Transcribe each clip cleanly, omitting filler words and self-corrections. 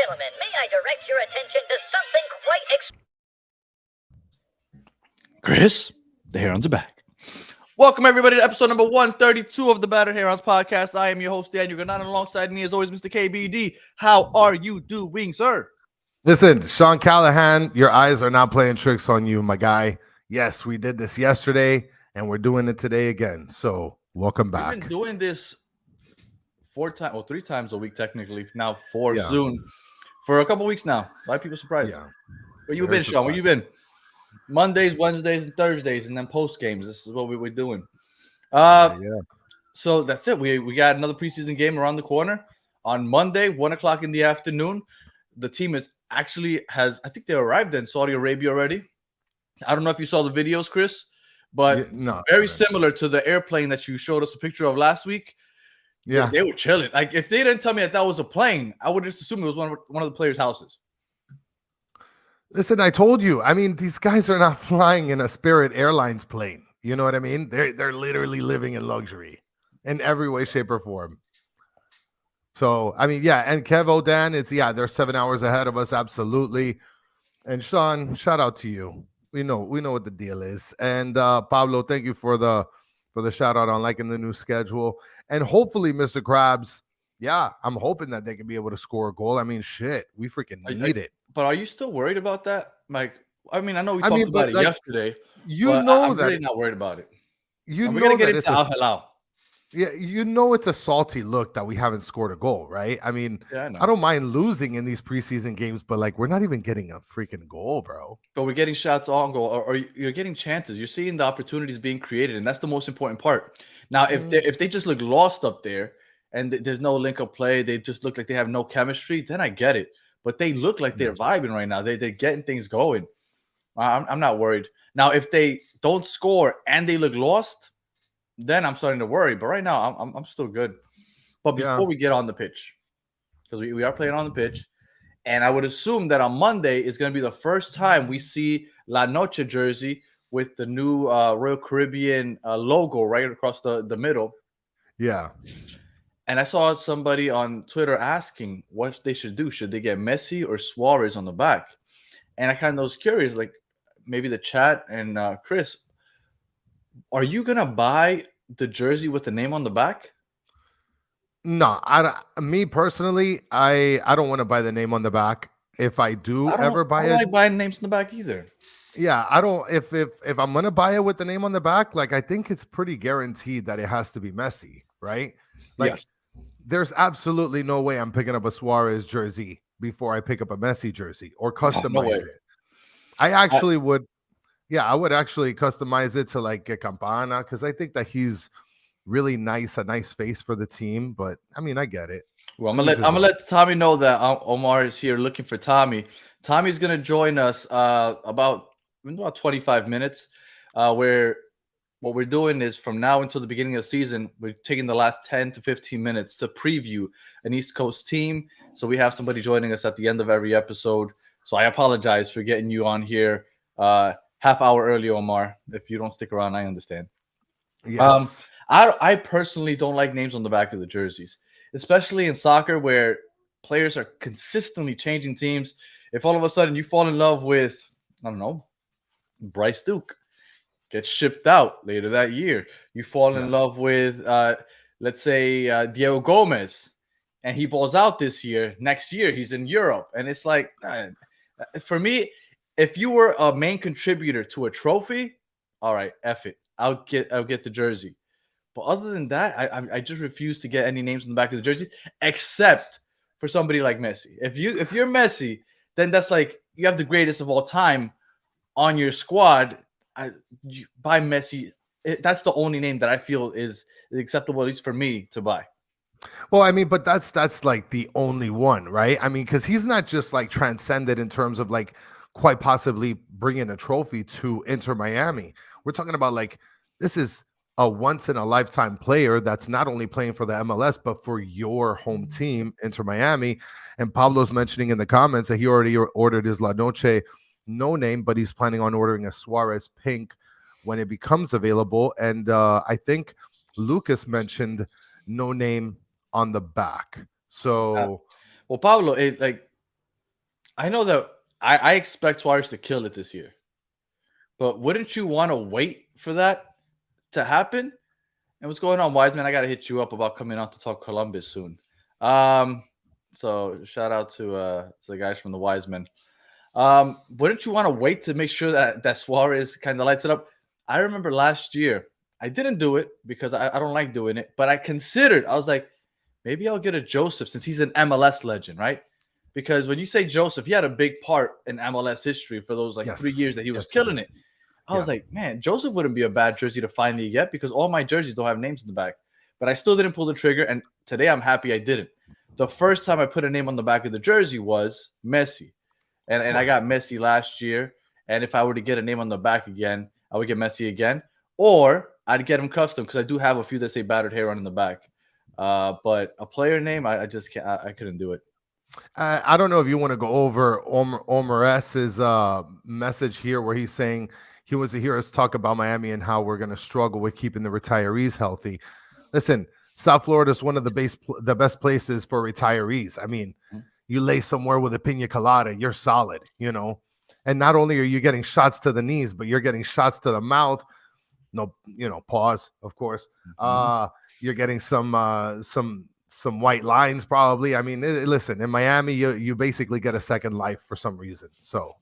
gentlemen, may I direct your attention to something quite Chris, the Herons are back. Welcome, everybody, to episode number 132 of the Battered Herons podcast. I am your host, Daniel Granada. Alongside me, as always, Mr. KBD. How are you doing, sir? Listen, Sean Callahan, your eyes are not playing tricks on you, my guy. Yes, we did this yesterday, and we're doing it today again. So, welcome back. We've been doing this 3 times a week, technically. Now 4 soon. For a couple weeks now. A lot of people surprised. Yeah. Where you been, Sean? Where you been? Mondays, Wednesdays, and Thursdays, and then post games. This is what we're doing. So that's it. We got another preseason game around the corner on Monday, 1 o'clock in the afternoon. The team I think they arrived in Saudi Arabia already. I don't know if you saw the videos, Chris, but very similar to the airplane that you showed us a picture of last week. Yeah, they were chilling. Like, if they didn't tell me that was a plane, I would just assume it was one of the players' houses. Listen, I told you. I mean, these guys are not flying in a Spirit Airlines plane. You know what I mean? They're literally living in luxury in every way, shape, or form. So, I mean, yeah, and Kev O'Dan, they're 7 hours ahead of us, absolutely. And Sean, shout out to you. We know what the deal is. And Pablo, thank you for the shout out on liking the new schedule. And hopefully, Mr. Krabs, I'm hoping that they can be able to score a goal. I mean, shit, we freaking need it. But are you still worried about that? Like, I mean, I know we talked about it yesterday. I'm really not worried about it. We're gonna get into Al-Hilal. Yeah, it's a salty look that we haven't scored a goal, right? I mean, I don't mind losing in these preseason games, but like, we're not even getting a freaking goal, bro. But we're getting shots on goal, or you're getting chances. You're seeing the opportunities being created, and that's the most important part. Now, if they just look lost up there and there's no link-up play, they just look like they have no chemistry, then I get it. But they look like they're vibing right now. They're getting things going. I'm not worried. Now, if they don't score and they look lost, then I'm starting to worry. But right now, I'm still good. But before we get on the pitch, because we are playing on the pitch, and I would assume that on Monday is going to be the first time we see La Noche jersey with the new Royal Caribbean logo right across the middle. Yeah. And I saw somebody on Twitter asking what they should do. Should they get Messi or Suarez on the back? And I kind of was curious, like maybe the chat and Chris, are you going to buy the jersey with the name on the back? No, me personally, I don't want to buy the name on the back. If I do ever buy it, I don't like buying names on the back either. Yeah, I don't. If I'm going to buy it with the name on the back, like, I think it's pretty guaranteed that it has to be Messi, right? Like, yes. There's absolutely no way I'm picking up a Suarez jersey before I pick up a Messi jersey or customize it. I actually would. Yeah, I would actually customize it to like a Campana because I think that he's really nice, a nice face for the team. But I mean, I get it. Well, I'm gonna let Tommy know that Omar is here looking for Tommy. Tommy's gonna join us about 25 minutes. Where what we're doing is from now until the beginning of the season, we're taking the last 10 to 15 minutes to preview an East Coast team. So we have somebody joining us at the end of every episode. So I apologize for getting you on here half hour early, Omar. If you don't stick around, I understand. Yes. I personally don't like names on the back of the jerseys, especially in soccer where players are consistently changing teams. If all of a sudden you fall in love with, I don't know, Bryce Duke, gets shipped out later that year. You fall in love with, let's say, Diego Gomez, and he balls out this year. Next year, he's in Europe. And it's like, for me, if you were a main contributor to a trophy, all right, F it. I'll get the jersey. But other than that, I just refuse to get any names on the back of the jersey, except for somebody like Messi. If you're Messi, then that's like you have the greatest of all time on your squad. Buy Messi. That's the only name that I feel is acceptable, at least for me, to buy. Well, I mean, but that's like the only one, right? I mean, because he's not just like transcended in terms of like quite possibly bringing a trophy to Inter Miami. We're talking about like this is a once in a lifetime player that's not only playing for the MLS but for your home team, Inter Miami. And Pablo's mentioning in the comments that he already ordered his La Noche no name, but he's planning on ordering a Suarez pink when it becomes available. And I think Lucas mentioned no name on the back. So well, Pablo, I know that I expect Suarez to kill it this year, but wouldn't you want to wait for that to happen? And what's going on, Wiseman? I got to hit you up about coming out to talk Columbus soon. So shout out to the guys from the Wiseman. Wouldn't you want to wait to make sure that Suarez kind of lights it up? I remember last year, I didn't do it because I don't like doing it, but I was like, maybe I'll get a Joseph since he's an MLS legend, right? Because when you say Joseph, he had a big part in MLS history for those 3 years that he was killing it. I was like, man, Joseph wouldn't be a bad jersey to finally get because all my jerseys don't have names in the back. But I still didn't pull the trigger, and today I'm happy I didn't. The first time I put a name on the back of the jersey was Messi. And I got Messi last year. And if I were to get a name on the back again, I would get Messi again. Or I'd get him custom because I do have a few that say Battered Heron in the back. But a player name, I just can't. I couldn't do it. I don't know if you want to go over Omar S's message here where he's saying he wants to hear us talk about Miami and how we're going to struggle with keeping the retirees healthy. Listen, South Florida is one of the best places for retirees. I mean, you lay somewhere with a pina colada, you're solid, you know. And not only are you getting shots to the knees, but you're getting shots to the mouth. No, you know, pause, of course. You're getting some white lines probably. I mean, listen, in Miami, you basically get a second life for some reason. So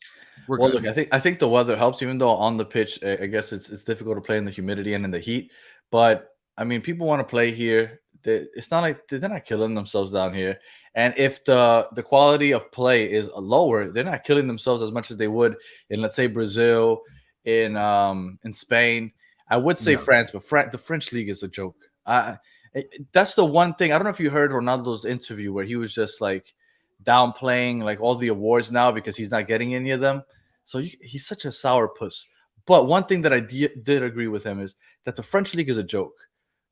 well, good. Look, I think the weather helps, even though on the pitch, I guess it's difficult to play in the humidity and in the heat. But I mean, people want to play here. It's not like they're not killing themselves down here. And if the quality of play is lower, they're not killing themselves as much as they would in, let's say, Brazil, in Spain. I would say France, but the French league is a joke. That's the one thing. I don't know if you heard Ronaldo's interview where he was just like downplaying like all the awards now because he's not getting any of them. So he's such a sourpuss. But one thing that I did agree with him is that the French league is a joke.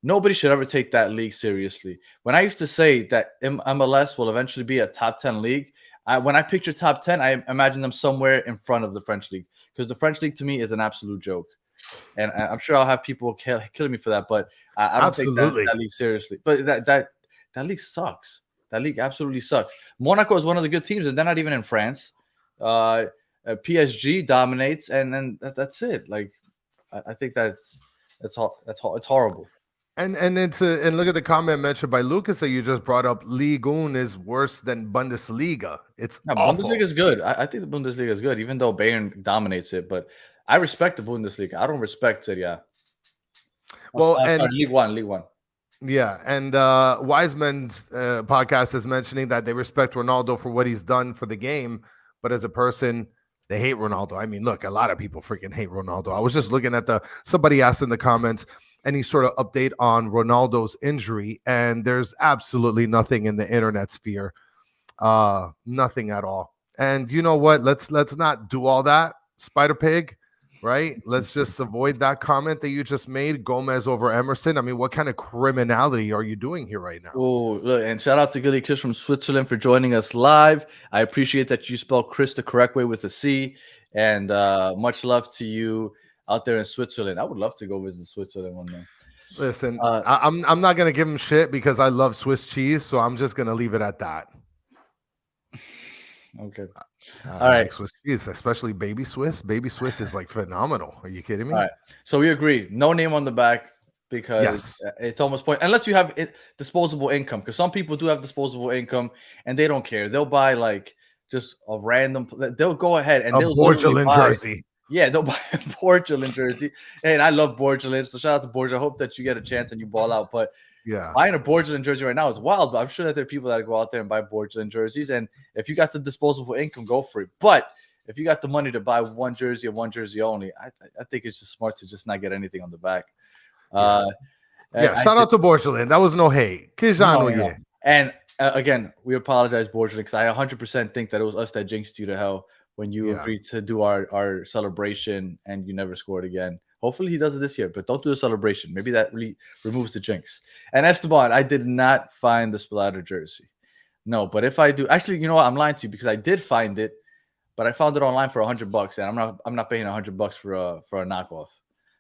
Nobody should ever take that league seriously. When I used to say that MLS will eventually be a top 10 league, when I picture top 10, I imagine them somewhere in front of the French league because the French league to me is an absolute joke. And I'm sure I'll have people killing me for that, but I don't take that league seriously. But that league sucks. That league absolutely sucks. Monaco is one of the good teams, and they're not even in France. PSG dominates, and then that's it. Like I think it's horrible. And look at the comment mentioned by Lucas that you just brought up. Ligue 1 is worse than Bundesliga. It's Bundesliga is good. I think the Bundesliga is good, even though Bayern dominates it. But I respect the Bundesliga. I don't respect Serie A. Well, and League One. Yeah, and Wiseman's podcast is mentioning that they respect Ronaldo for what he's done for the game, but as a person, they hate Ronaldo. I mean, look, a lot of people freaking hate Ronaldo. I was just looking at somebody asked in the comments any sort of update on Ronaldo's injury, and there's absolutely nothing in the internet sphere, nothing at all. And you know what? Let's not do all that, Spider Pig. Right? Let's just avoid that comment that you just made. Gomez over Emerson. I mean, what kind of criminality are you doing here right now? Oh, look, and shout out to Gilly Chris from Switzerland for joining us live. I appreciate that you spell Chris the correct way with a C. And much love to you out there in Switzerland. I would love to go visit Switzerland one day. Listen, I'm not gonna give him shit because I love Swiss cheese, so I'm just gonna leave it at that. Okay. All right. Like Swiss cheese, especially baby Swiss. Baby Swiss is like phenomenal. Are you kidding me? All right. So we agree. No name on the back because it's almost point unless you have disposable income. Because some people do have disposable income and they don't care. They'll buy like just a random. They'll go ahead and they'll Borgelin jersey. Yeah, they'll buy a Borgelin jersey. And I love Borgelin. So shout out to Borgelin. I hope that you get a chance and you ball out. But yeah, buying a Borgelin jersey right now is wild, but I'm sure that there are people that go out there and buy Borgelin jerseys. And if you got the disposable income, go for it. But if you got the money to buy one jersey and one jersey only, I think it's just smart to just not get anything on the back. Shout out to Borgelin. That was no hate. No. And again, we apologize, Borgelin, because I 100% think that it was us that jinxed you to hell when you agreed to do our celebration and you never scored again. Hopefully he does it this year, but don't do the celebration. Maybe that really removes the jinx. And Esteban, I did not find the Splatter jersey. No, but if I do, actually, you know what? I'm lying to you because I did find it, but I found it online for $100, and I'm not paying $100 for a knockoff.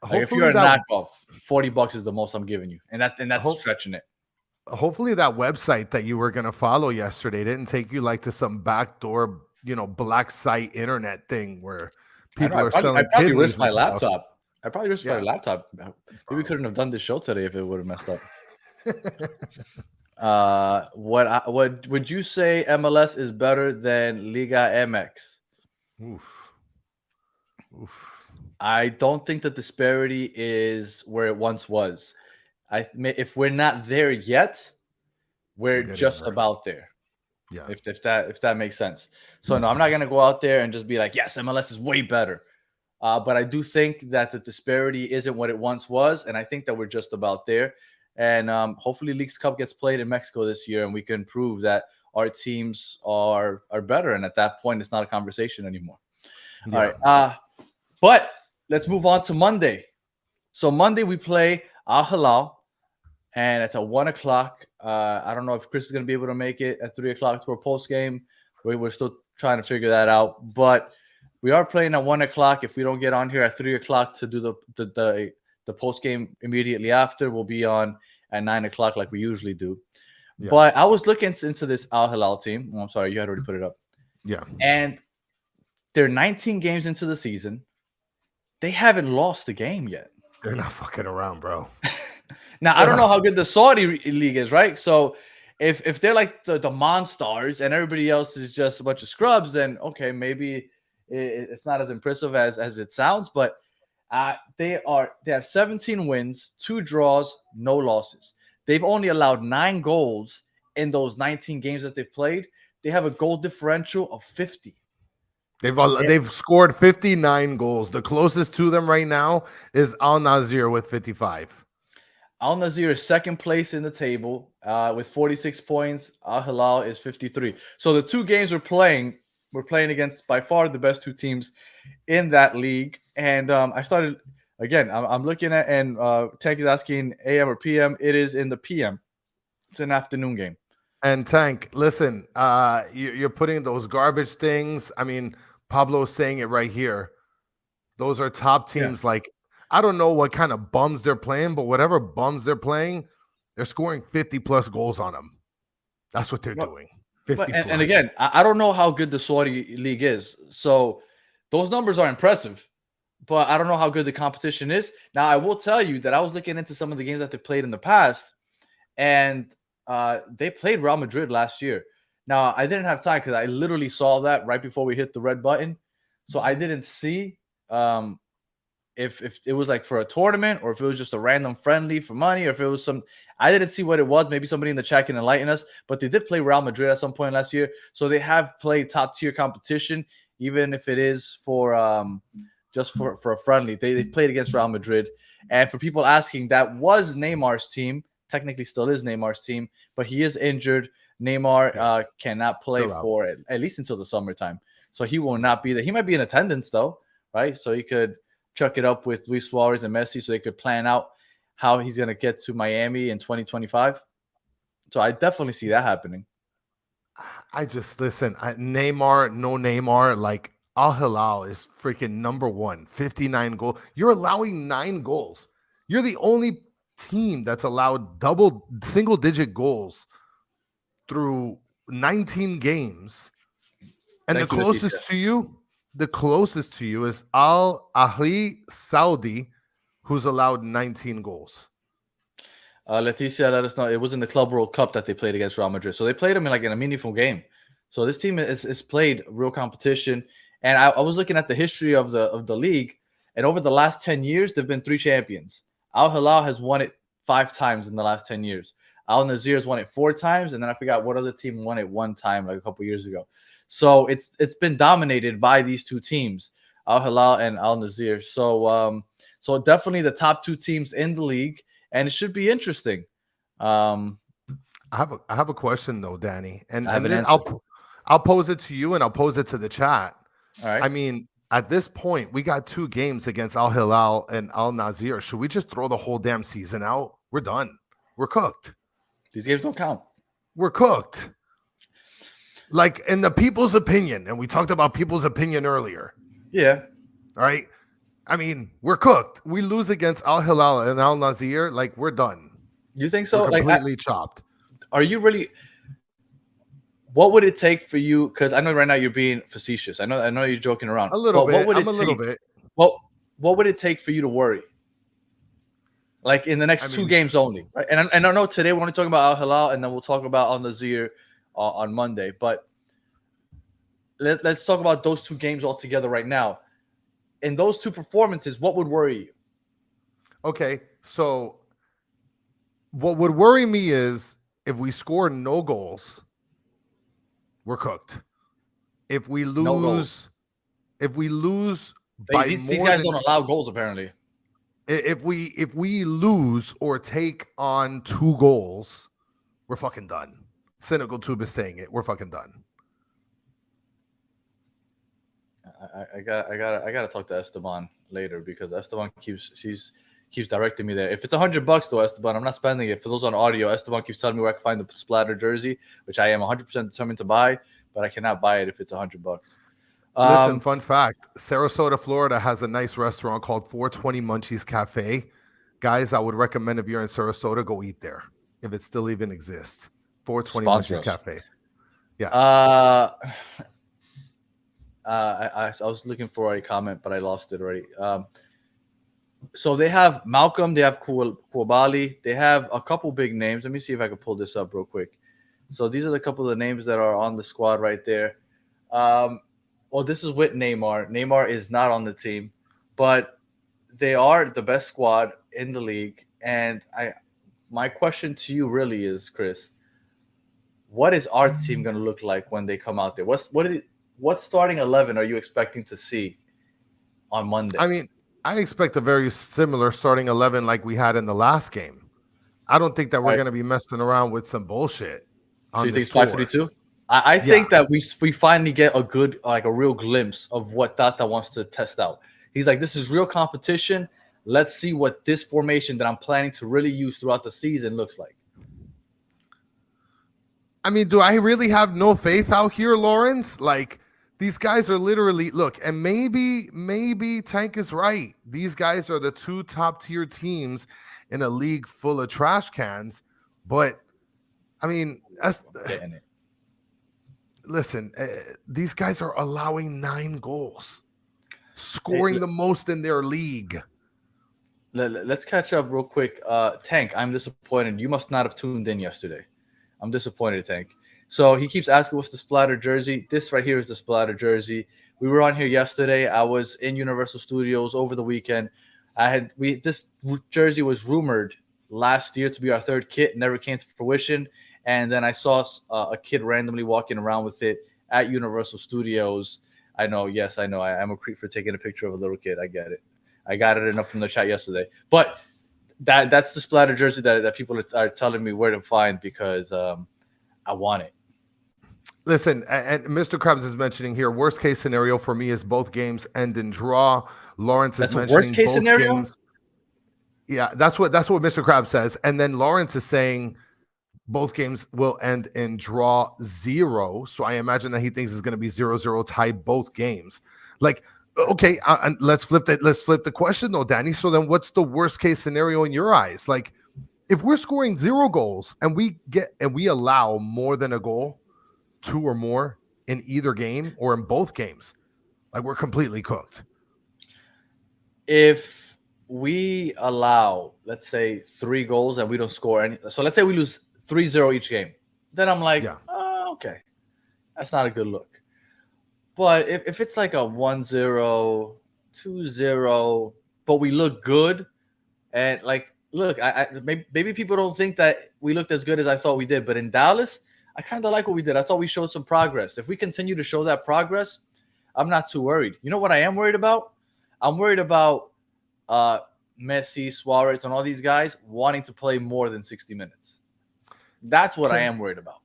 Like if you're a knockoff, $40 is the most I'm giving you, and that's stretching it. Hopefully that website that you were gonna follow yesterday didn't take you like to some backdoor black site internet thing where I know. people are selling I probably kidneys risked my and stuff. laptop. I probably risked my Yeah, laptop. Maybe we bro. couldn't have done this show today if it would have messed up. What would you say MLS is better than Liga MX? Oof. Oof. I don't think the disparity is where it once was. If we're not there yet, we're We're getting just there. about there. Yeah. If that makes sense. So no, I'm not gonna go out there and just be like, yes, MLS is way better. But I do think that the disparity isn't what it once was, and I think that we're just about there. And hopefully, Leagues Cup gets played in Mexico this year, and we can prove that our teams are better. And at that point, it's not a conversation anymore. Yeah. All right. But let's move on to Monday. So Monday we play Al-Hilal, and it's at 1:00. I don't know if Chris is going to be able to make it at 3:00 for a post game. We're still trying to figure that out, but we are playing at 1:00. If we don't get on here at 3:00 to do the post game immediately after, we'll be on at 9:00 like we usually do. Yeah. But I was looking into this Al-Hilal team. Oh, I'm sorry, you had already put it up. Yeah. And they're 19 games into the season. They haven't lost a game yet. They're not fucking around, bro. Now, I don't know how good the Saudi league is, right? So if they're like the Monstars and everybody else is just a bunch of scrubs, then okay, maybe it's not as impressive as it sounds. But they have 17 wins, 2 draws, no losses. They've only allowed 9 goals in those 19 games that they've played. They have a goal differential of 50. They've scored 59 goals. The closest to them right now is Al Nazir with 55. Al Nazir is second place in the table with 46 points. Al-Hilal is 53. So the 2 games we're playing against by far the best 2 teams in that league. And I started again. I'm looking at, and Tank is asking AM or PM. It is in the PM. It's an afternoon game. And Tank, listen, you're putting those garbage things. I mean, Pablo's saying it right here. Those are top teams. Yeah. Like, I don't know what kind of bums they're playing, but whatever bums they're playing, they're scoring 50 plus goals on them. That's what they're doing. 50 plus. And again, I don't know how good the Saudi league is. So those numbers are impressive, but I don't know how good the competition is. Now, I will tell you that I was looking into some of the games that they played in the past, and they played Real Madrid last year. Now, I didn't have time because I literally saw that right before we hit the red button. So I didn't see if it was like for a tournament or if it was just a random friendly for money or if it was some – I didn't see what it was. Maybe somebody in the chat can enlighten us. But they did play Real Madrid at some point last year. So they have played top-tier competition, even if it is for just for a friendly. They played against Real Madrid. And for people asking, that was Neymar's team. Technically still is Neymar's team, but he is injured. Neymar cannot play for it, at least until the summertime. So he will not be there. He might be in attendance, though, right? So he could chuck it up with Luis Suarez and Messi so they could plan out how he's going to get to Miami in 2025. So I definitely see that happening. I just, listen, Neymar, no Neymar, like Al-Hilal is freaking number 1, 59 goals. You're allowing 9 goals. You're the only team that's allowed single-digit goals through 19 games. And the closest to you is Al-Hilal Saudi, who's allowed 19 goals. Leticia let us know it was in the Club World Cup that they played against Real Madrid. So they played them in a meaningful game. So this team is played real competition. And I was looking at the history of the league, and over the last 10 years, there have been 3 champions. Al-Hilal has won it 5 times in the last 10 years. Al Nazir has won it 4 times, and then I forgot what other team won it 1 time, like a couple years ago. So it's been dominated by these 2 teams, Al-Hilal and Al Nazir. So definitely the top 2 teams in the league, and it should be interesting. I have a question though, Danny, and then I'll pose it to you, and I'll pose it to the chat. All right. I mean, at this point, we got 2 games against Al-Hilal and Al Nazir. Should we just throw the whole damn season out? We're done. We're cooked. These games don't count. We're cooked. Like, in the people's opinion, and we talked about people's opinion earlier. Yeah. All right. I mean, we're cooked. We lose against Al-Hilal and Al Nazir, like, we're done. You think so? We're completely chopped. Are you really? what would it take for you? Because I know right now you're being facetious. I know you're joking around. A little But what bit. would I'm it a little take? bit. What would it take for you to worry? Like in the next I two mean, games only, right? And I know today we're only talking about Al-Hilal, and then we'll talk about Al-Nazir on Monday. But let's talk about those two games all together right now. In those two performances, what would worry you? okay. So what would worry me is if we score no goals, we're cooked. If we No goals. lose by These more guys than don't allow goals apparently. if we lose or take on 2 goals, we're fucking done. Cynical Tube is saying it. We're fucking done. I gotta talk to Esteban later because Esteban keeps directing me there. If it's $100 though, Esteban, I'm not spending it. For those on audio, Esteban keeps telling me where I can find the splatter jersey, which I am 100% determined to buy, but I cannot buy it if it's $100. Listen, fun fact: Sarasota, Florida, has a nice restaurant called 420 Munchies Cafe. Guys, I would recommend if you're in Sarasota, go eat there if it still even exists. 420 Sponsor Munchies us. Cafe. Yeah. I was looking for a comment, but I lost it already. So they have Malcolm, they have Koulibaly, they have a couple big names. Let me see if I can pull this up real quick. So these are the couple of the names that are on the squad right there. Well, this is with Neymar. Neymar is not on the team, but they are the best squad in the league. And my question to you really is, Chris, what is our team going to look like when they come out there? What starting 11 are you expecting to see on Monday? I mean, I expect a very similar starting 11 like we had in the last game. I don't think that we're going to be messing around with some bullshit. So you think it's 5-3-2? I think that we finally get a good, like a real glimpse of what Tata wants to test out. He's like, this is real competition. Let's see what this formation that I'm planning to really use throughout the season looks like. I mean, do I really have no faith out here, Lawrence? Like, these guys are literally, look, and maybe Tank is right. These guys are the 2 top-tier teams in a league full of trash cans. But, I mean, Getting it. Listen, these guys are allowing 9 goals, scoring the most in their league. Let's catch up real quick. Tank, I'm disappointed. You must not have tuned in yesterday. I'm disappointed, Tank. So he keeps asking what's the splatter jersey. This right here is the splatter jersey. We were on here yesterday. I was in Universal Studios over the weekend. This jersey was rumored last year to be our 3rd kit, never came to fruition. And then I saw a kid randomly walking around with it at Universal Studios. I know. I'm a creep for taking a picture of a little kid. I get it. I got it enough from the chat yesterday. But that's the splatter jersey that people are telling me where to find because I want it. Listen, and Mr. Krabs is mentioning here, worst case scenario for me is both games end in draw. Lawrence is mentioning worst case both scenario? games. Yeah, that's what Mr. Krabs says. And then Lawrence is saying both games will end in draw 0. So I imagine that he thinks it's going to be 0-0 tie both games. Like, okay, let's flip the question though, Danny. So then what's the worst case scenario in your eyes? Like, if we're scoring 0 goals and we allow more than a goal, 2 or more in either game or in both games, like, we're completely cooked. If we allow, let's say, 3 goals and we don't score any, so let's say we lose 3-0 each game, then I'm like, oh, okay, that's not a good look. But if it's like a 1-0, 2-0, but we look good, and like, look, maybe people don't think that we looked as good as I thought we did, but in Dallas, I kind of like what we did. I thought we showed some progress. If we continue to show that progress, I'm not too worried. You know what I am worried about? I'm worried about Messi, Suarez, and all these guys wanting to play more than 60 minutes. That's what I am worried about.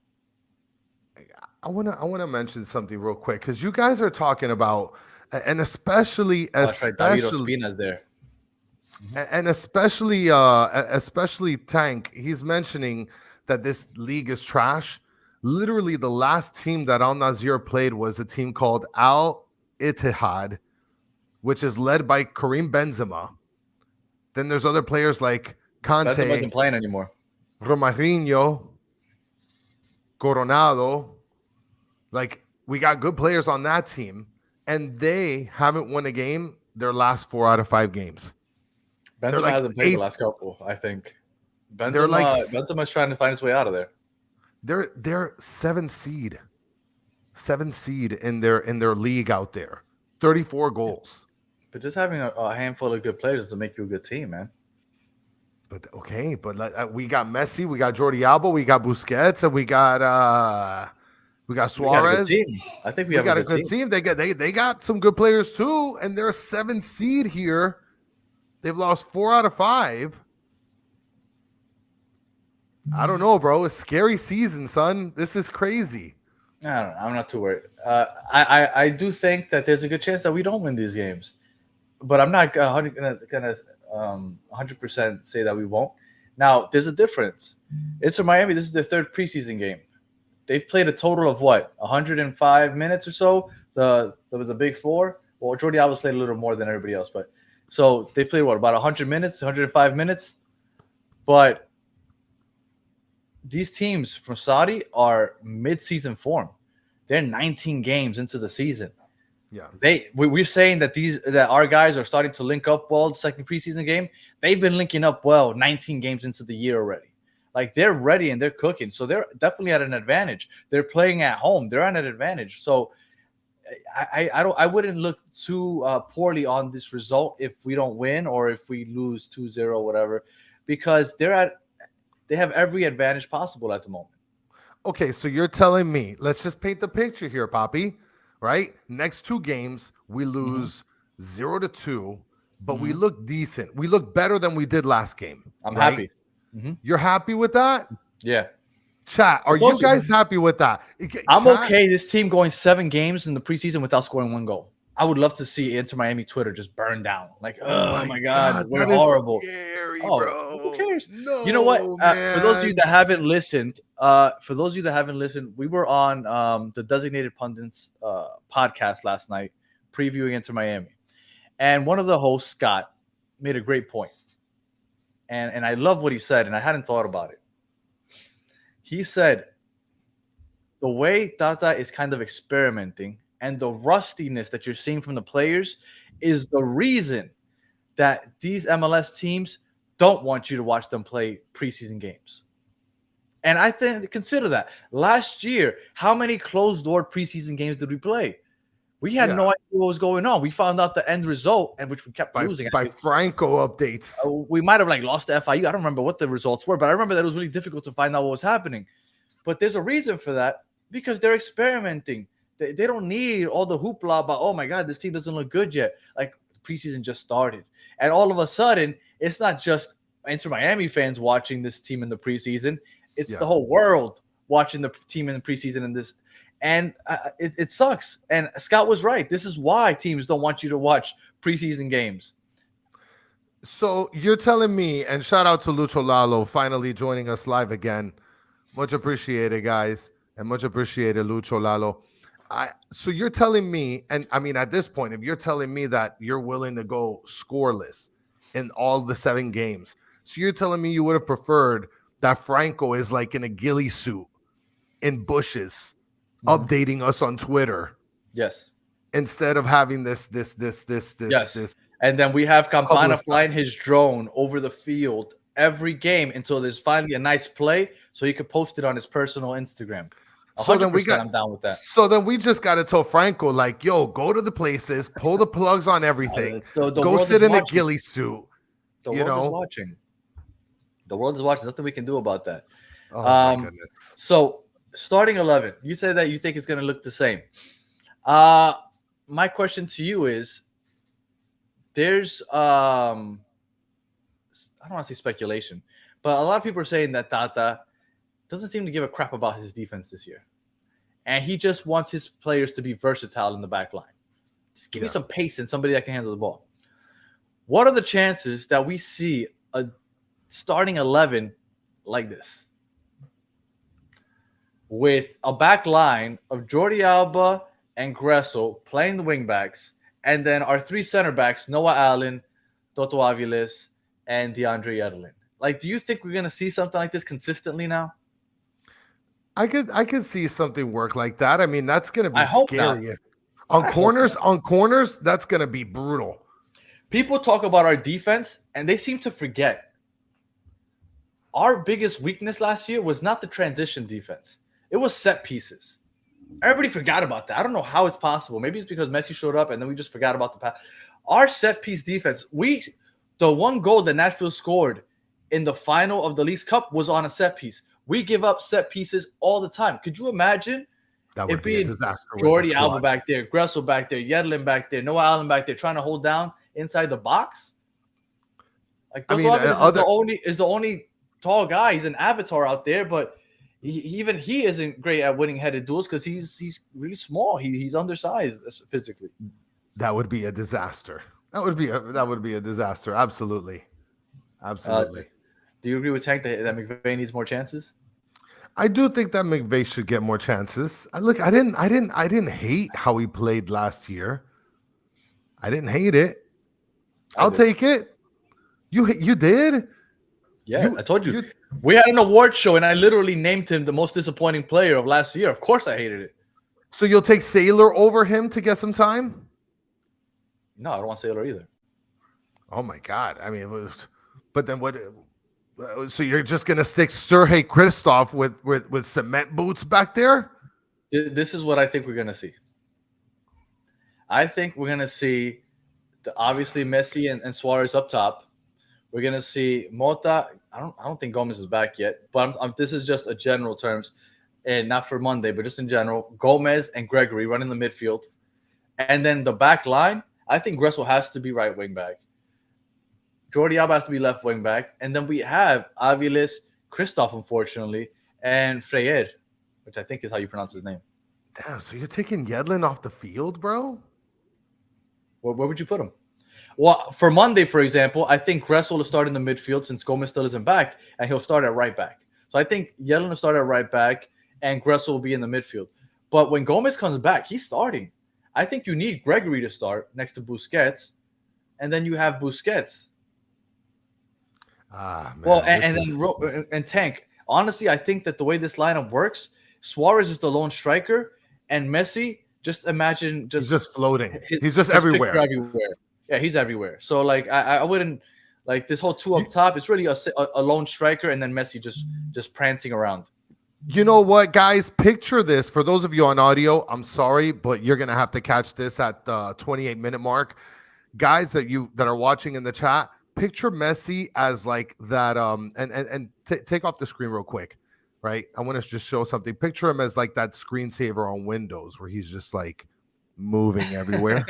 I wanna mention something real quick because you guys are talking about, and especially Spina's there, and especially Tank. He's mentioning that this league is trash. Literally, the last team that Al Nazir played was a team called Al-Ittihad, which is led by Karim Benzema. Then there's other players like Kante. Benzema isn't playing anymore. Romarinho, Coronado, Like, we got good players on that team, and they haven't won a game their last 4 out of 5 games. They're Benzema like hasn't played the 8th. last couple, I think. They're like Benzema's trying to find his way out of there. they're 7th seed. 7th seed in their league out there. 34 goals. But just having a handful of good players doesn't make you a good team, man. But okay, but we got Messi, we got Jordi Alba, we got Busquets, and we got Suarez. We got a good team. I think we have got a good team. They got some good players too, and they're a 7th seed here. They've lost 4 out of 5. I don't know, bro. It's a scary season, son. This is crazy. I don't know. I'm not too worried. I do think that there's a good chance that we don't win these games, but I'm not gonna 100% say that we won't. Now, there's a difference. Inter Miami, this is their 3rd preseason game. They've played a total of 105 minutes or so. The big 4. Well, Jordi Alba's played a little more than everybody else, but so they played about 100 minutes, 105 minutes. But these teams from Saudi are mid-season form. They're 19 games into the season. Yeah, we're saying that our guys are starting to link up well. The second preseason game, they've been linking up well 19 games into the year already. Like, they're ready and they're cooking, so they're definitely at an advantage. They're playing at home; they're at an advantage. So I wouldn't look too poorly on this result if we don't win or if we lose 2-0, whatever, because they have every advantage possible at the moment. Okay, so you're telling me, let's just paint the picture here, Poppy, right? Next 2 games, we lose 0-2, but we look decent. We look better than we did last game. I'm right? happy. You're happy with that? Yeah. Chat, are you guys happy with that? I'm okay. This team going 7 games in the preseason without scoring 1 goal. I would love to see Inter Miami Twitter just burn down. Like, oh my God, we're horrible. Scary, bro. Who cares? No, you know what? For those of you that haven't listened, we were on the Designated Pundits podcast last night, previewing Inter Miami, and one of the hosts, Scott, made a great point, and I love what he said, and I hadn't thought about it. He said the way Tata is kind of experimenting and the rustiness that you're seeing from the players is the reason that these MLS teams don't want you to watch them play preseason games. And I think consider that. Last year, how many closed-door preseason games did we play? We had no idea what was going on. We found out the end result, and which we kept losing. By Franco updates. We might have lost to FIU. I don't remember what the results were, but I remember that it was really difficult to find out what was happening. But there's a reason for that, because they're experimenting. They don't need all the hoopla about, oh my God, this team doesn't look good yet. Like, preseason just started. And all of a sudden, it's not just Inter Miami fans watching this team in the preseason. It's the whole world watching the team in the preseason in this. And it sucks. And Scott was right. This is why teams don't want you to watch preseason games. So you're telling me, and shout out to Lucho Lalo finally joining us live again. Much appreciated, guys. And much appreciated, Lucho Lalo. So you're telling me, and I mean, at this point, if you're telling me that you're willing to go scoreless in all the 7 games, so you're telling me you would have preferred that Franco is like in a ghillie suit in bushes, updating us on Twitter. Yes. Instead of having this. And then we have Campana flying his drone over the field every game until there's finally a nice play, so he could post it on his personal Instagram. So then I'm down with that. So then we just got to tell Franco, like, yo, go to the places, pull the plugs on everything, go sit in a ghillie suit. The world is watching. The world is watching. Nothing we can do about that. Oh, my goodness. So starting 11, you say that you think it's going to look the same. My question to you is, there's I don't want to say speculation, but a lot of people are saying that Tata doesn't seem to give a crap about his defense this year. And he just wants his players to be versatile in the back line. Just give me some pace and somebody that can handle the ball. What are the chances that we see a starting 11 like this? With a back line of Jordi Alba and Gressel playing the wingbacks, and then our 3 center backs, Noah Allen, Toto Aviles, and DeAndre Edelin. Like, do you think we're going to see something like this consistently now? I could see something work like that. I mean, that's gonna I be hope not. scary. I hope not. On corners, that's gonna be brutal. People talk about our defense, and they seem to forget our biggest weakness last year was not the transition defense. It was set pieces. Everybody forgot about that. I don't know how it's possible. Maybe it's because Messi showed up and then we just forgot about the pass. Our set piece defense, the one goal that Nashville scored in the final of the League's Cup was on a set piece. We give up set pieces all the time. Could you imagine That would it be a being disaster with the Jordi Alba squad. back there, Gressel back there, Yedlin back there, Noah Allen back there, trying to hold down inside the box? Like I mean, is the only tall guy. He's an avatar out there, but even he isn't great at winning headed duels because he's really small. He's undersized physically. that would be a disaster. That would be a disaster. Absolutely. Do you agree with Tank that McVay needs more chances? I do think that McVay should get more chances. Look, I didn't hate how he played last year. I didn't hate it. I'll take it. You did? Yeah, I told you. We had an award show, and I literally named him the most disappointing player of last year. Of course, I hated it. So you'll take Sailor over him to get some time? No, I don't want Sailor either. Oh my God! I mean, but then what? So you're just gonna stick Sergei Kristoff with cement boots back there? This is what I think we're gonna see. I think we're gonna see obviously Messi and Suarez up top. We're gonna see Mota. I don't think Gomez is back yet, but this is just a general terms, and not for Monday, but just in general. Gomez and Gregory running the midfield, and then the back line. I think Gressel has to be right wing back. Jordi Alba has to be left wing back, and then we have AHilal, Kristoff, unfortunately, and Freyer, which I think is how you pronounce his name. Damn, so you're taking Yedlin off the field, bro? Where would you put him? Well, for Monday, for example, I think Gressel will start in the midfield since Gomez still isn't back, and he'll start at right back. So I think Yedlin will start at right back, and Gressel will be in the midfield. But when Gomez comes back, he's starting. I think you need Gregory to start next to Busquets, and then you have Busquets. Man, well, and Tank. Honestly, I think that the way this lineup works, Suarez is the lone striker, and Messi. Just imagine, he's just floating. He's just everywhere. Yeah, he's everywhere. So like, I wouldn't like this whole two up top. It's really a lone striker, and then Messi just prancing around. You know what, guys? Picture this. For those of you on audio, I'm sorry, but you're gonna have to catch this at the 28-minute mark. Guys that are watching in the chat, picture Messi as like that. Take off the screen real quick, right? I want to just show something. Picture him as like that screensaver on Windows, where he's just like moving everywhere.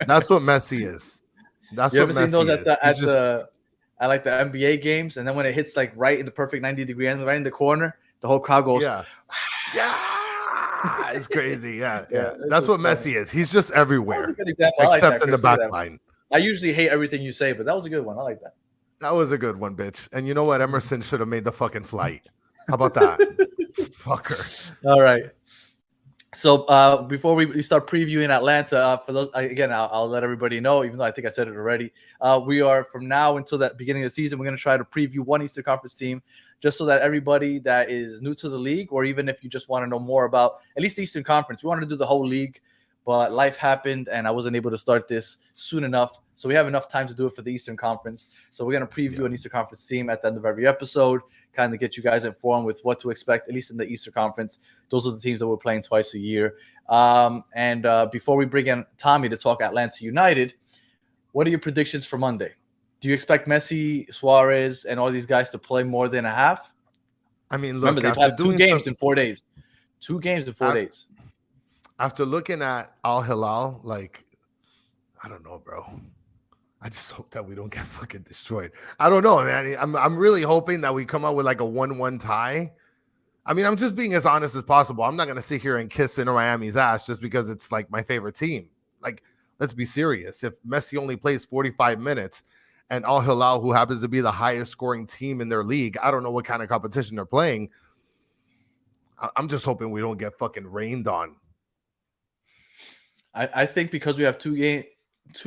That's what Messi is. That's you what ever Messi seen those is. at like the NBA games, and then when it hits like right in the perfect 90-degree angle, right in the corner, the whole crowd goes, yeah. It's crazy. Yeah. That's what Messi is. He's just everywhere, except in the back line. I usually hate everything you say, but that was a good one. I like that. That was a good one, bitch. And you know what? Emerson should have made the fucking flight. How about that? Fucker. All right. So before we start previewing Atlanta, for those again, I'll let everybody know, even though I think I said it already. We are from now until that beginning of the season, we're going to try to preview one Eastern Conference team, just so that everybody that is new to the league, or even if you just want to know more about at least the Eastern Conference, we wanted to do the whole league, but life happened and I wasn't able to start this soon enough. So we have enough time to do it for the Eastern Conference. So we're going to preview an Eastern Conference team at the end of every episode, kind of get you guys informed with what to expect, at least in the Eastern Conference. Those are the teams that we're playing twice a year. And before we bring in Tommy to talk Atlanta United, what are your predictions for Monday? Do you expect Messi, Suarez, and all these guys to play more than a half? I mean, look, remember, they've had 2 games in 4 days. 2 games in 4 days. After looking at Al-Hilal, like, I don't know, bro. I just hope that we don't get fucking destroyed. I don't know, man. I'm really hoping that we come out with like a 1-1 tie. I mean, I'm just being as honest as possible. I'm not going to sit here and kiss Inter Miami's ass just because it's like my favorite team. Like, let's be serious. If Messi only plays 45 minutes and Al-Hilal, who happens to be the highest scoring team in their league, I don't know what kind of competition they're playing. I'm just hoping we don't get fucking rained on. I think because we have 2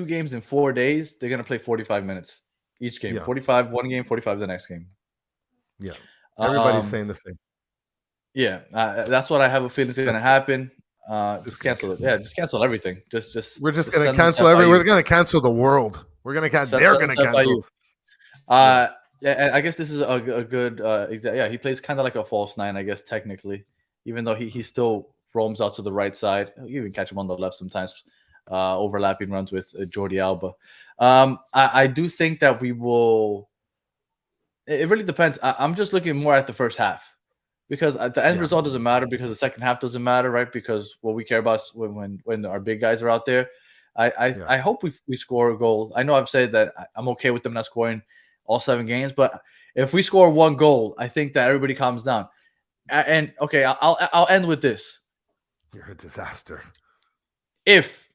games in 4 days, they're going to play 45 minutes each game. Yeah. 45 one game, 45 the next game. Yeah. Everybody's saying the same. Yeah, that's what I have a feeling is going to happen. Just gonna cancel it. Yeah, just cancel everything. We're just just gonna send them to cancel FIU. We're gonna cancel the world. We're gonna cancel. Send, They're send them gonna to cancel. FIU. Yeah. Yeah, and I guess this is a good. Yeah, he plays kind of like a false nine, I guess technically, even though he still roams out to the right side. You even catch him on the left sometimes, overlapping runs with Jordi Alba. I do think that we will. It really depends. I'm just looking more at the first half because the end Yeah. result doesn't matter because the second half doesn't matter, right? Because what we care about is when our big guys are out there. I hope we score a goal. I know I've said that I'm okay with them not scoring all 7 games, but if we score 1 goal, I think that everybody calms down. And okay, I'll end with this. You're a disaster. If